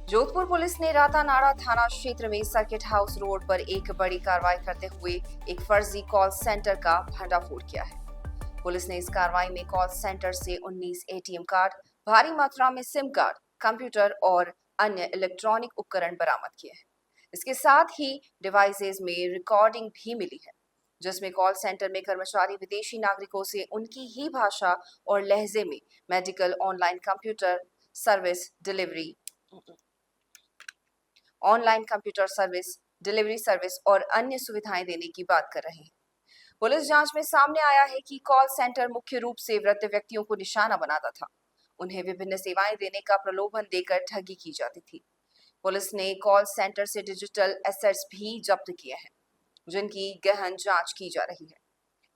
Jodhpur police ने रातानाड़ा थाना क्षेत्र में सर्किट हाउस रोड पर एक बड़ी कार्रवाई करते हुए एक फर्जी कॉल सेंटर का भंडाफोड़ किया है। पुलिस ने इस कार्रवाई में कॉल सेंटर से 19 एटीएम कार्ड, भारी मात्रा में सिम कार्ड, कंप्यूटर और अन्य इलेक्ट्रॉनिक उपकरण बरामद किए हैं। इसके साथ ही डिवाइसेज में रिकॉर्डिंग भी मिली है, जिसमें कॉल सेंटर में कर्मचारी विदेशी नागरिकों से उनकी ही भाषा और लहजे में medical, online computer service, delivery service और अन्य सुविधाएं देने की बात कर रहे हैं। पुलिस जांच में सामने आया है कि कॉल सेंटर मुख्य रूप से वृद्ध व्यक्तियों को निशाना बनाता था। उन्हें विभिन्न सेवाएं देने का प्रलोभन देकर ठगी की जाती थी। पुलिस ने कॉल सेंटर से डिजिटल एसेट्स भी जब्त किए हैं, जिनकी गहन जांच की जा रही है।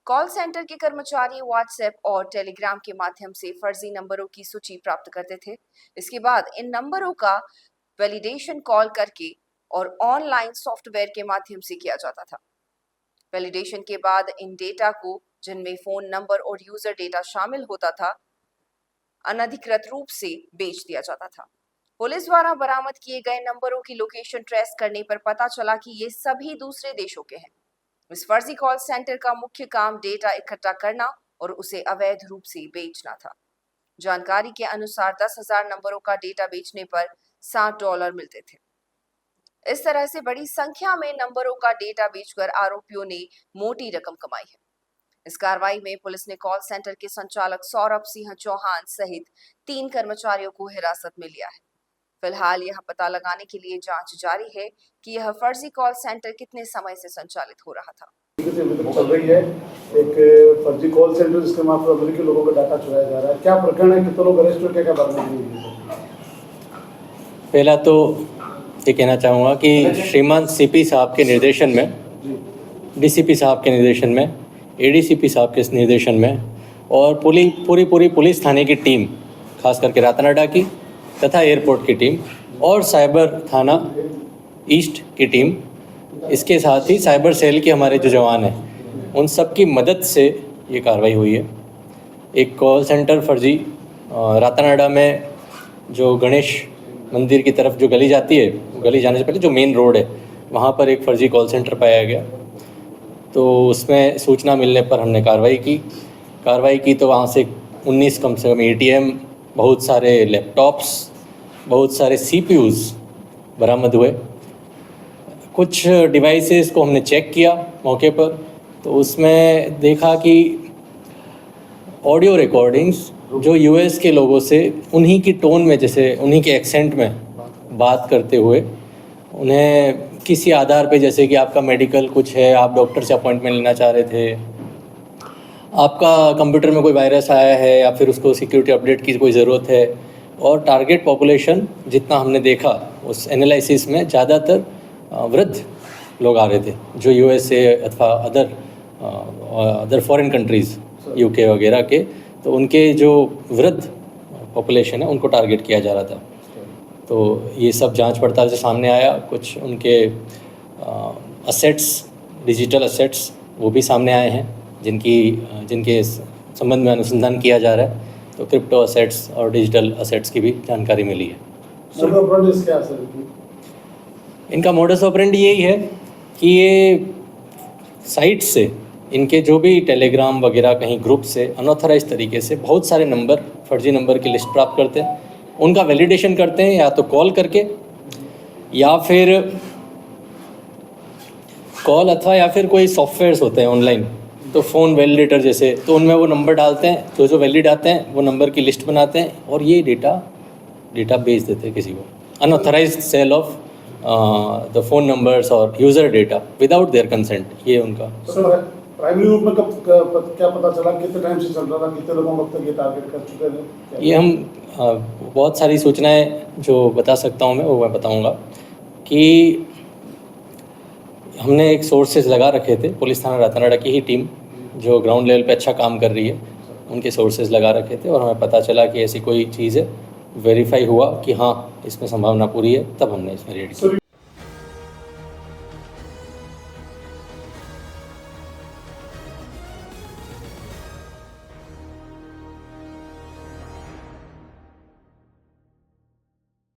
कॉल सेंटर के कर्मचारी व्हाट्सएप और टेलीग्राम के माध्यम से फर्जी नंबरों की सूची प्राप्त करते थे। इसके बाद इन नंबरों का वैलिडेशन कॉल करके और ऑनलाइन सॉफ्टवेयर के माध्यम से किया जाता था। वैलिडेशन के बाद इन डेटा को, जिनमें फोन नंबर और यूजर डेटा शामिल होता था, अनधिकृत रूप से बेच दिया जाता था। पुलिस द्वारा बरामद किए गए नंबरों की लोकेशन ट्रेस करने पर पता चला कि ये सभी दूसरे देशों के हैं। इस फर्जी कॉल सेंटर का मुख्य काम डेटा इकट्ठा करना और उसे अवैध रूप से बेचना था। जानकारी के अनुसार 10,000 नंबरों का डेटा बेचने पर $60 मिलते थे। इस तरह से बड़ी संख्या में नंबरों का डेटा बेचकर आरोपियों ने मोटी रकम कमाई है। इस कार्रवाई में पुलिस ने कॉल सेंटर के संचालक सौरभ सिंह चौहान सहित 3 कर्मचारियों को हिरासत में लिया है। फिलहाल यह पता लगाने के लिए जांच जारी है कि यह फर्जी कॉल सेंटर कितने समय से संचालित हो रहा था। चल रही है एक फर्जी कॉल सेंटर जिसके माध्यम से अमेरिकी लोगों का डाटा चुराया जा रहा है। क्या प्रकरण है, कितने लोग अरेस्ट हुए, क्या बात है? पहला तो ये कहना चाहूँगा कि श्रीमान सीपी साहब के निर्देशन में, डीसीपी साहब के निर्देशन में, एडीसीपी साहब के निर्देशन में और पूरी पुलिस थाने की टीम, खास करके रातानाडा की तथा एयरपोर्ट की टीम और साइबर थाना ईस्ट की टीम, इसके साथ ही साइबर सेल के हमारे जो जवान हैं, उन सब की मदद से ये कार्रवाई हुई है। एक कॉल सेंटर फर्जी रातानाडा में जो गणेश मंदिर की तरफ जो गली जाती है, गली जाने से पहले जो मेन रोड है, वहाँ पर एक फर्जी कॉल सेंटर पाया गया। तो उसमें सूचना मिलने पर हमने कार्रवाई की तो वहाँ से 19 कम से कम एटीएम, बहुत सारे लैपटॉप्स, बहुत सारे सीपीयूज़ बरामद हुए। कुछ डिवाइसेस को हमने चेक किया मौके पर, तो उसमें देखा कि ऑडियो रिकॉर्डिंग्स जो यूएस के लोगों से उन्हीं की टोन में, जैसे उन्हीं के एक्सेंट में बात करते हुए, उन्हें किसी आधार पे, जैसे कि आपका मेडिकल कुछ है, आप डॉक्टर से अपॉइंटमेंट लेना चाह रहे थे, आपका कंप्यूटर में कोई वायरस आया है या फिर उसको सिक्योरिटी अपडेट की कोई ज़रूरत है, और टारगेट पॉपुलेशन जितना हमने देखा उस एनालिसिस में ज़्यादातर वृद्ध लोग आ रहे थे, जो यूएसए अथवा अदर फॉरेन कंट्रीज़, यूके वगैरह के, तो उनके जो वृद्ध पॉपुलेशन है उनको टारगेट किया जा रहा था। तो ये सब जांच पड़ताल से सामने आया। कुछ उनके असेट्स, डिजिटल असेट्स, वो भी सामने आए हैं, जिनके संबंध में अनुसंधान किया जा रहा है। तो क्रिप्टो असेट्स और डिजिटल असेट्स की भी जानकारी मिली है। इनका मोडस ऑपरेंडी यही है कि ये साइट से, इनके जो भी टेलीग्राम वगैरह कहीं ग्रुप से अनऑथराइज तरीके से बहुत सारे नंबर, फर्जी नंबर की लिस्ट प्राप्त करते हैं, उनका वैलिडेशन करते हैं, या तो कॉल करके या फिर कॉल अथवा या फिर कोई सॉफ्टवेयर्स होते हैं ऑनलाइन, तो फ़ोन वैलिडेटर जैसे, तो उनमें वो नंबर डालते हैं, जो वैलिड आते हैं वो नंबर की लिस्ट बनाते हैं और ये डेटा बेच देते हैं किसी को। Unauthorised sale of the phone numbers और user data without their consent, ये उनका। प्राइमरी रूप में क्या पता चला, कितने टाइम से चल रहा था, कितने लोगों को अब तक ये टारगेट कर चुके थे? ये हम बहुत सारी सूचनाएं जो बता सकता हूँ मैं बताऊँगा कि हमने एक सोर्सेज लगा रखे थे, पुलिस थाना रातानाडा की ही टीम जो ग्राउंड लेवल पे अच्छा काम कर रही है, उनके सोर्सेज लगा रखे थे और हमें पता चला कि ऐसी कोई चीज़ है, वेरीफाई हुआ कि हाँ इसमें संभावना पूरी है, तब हमने इसमें रेड किया।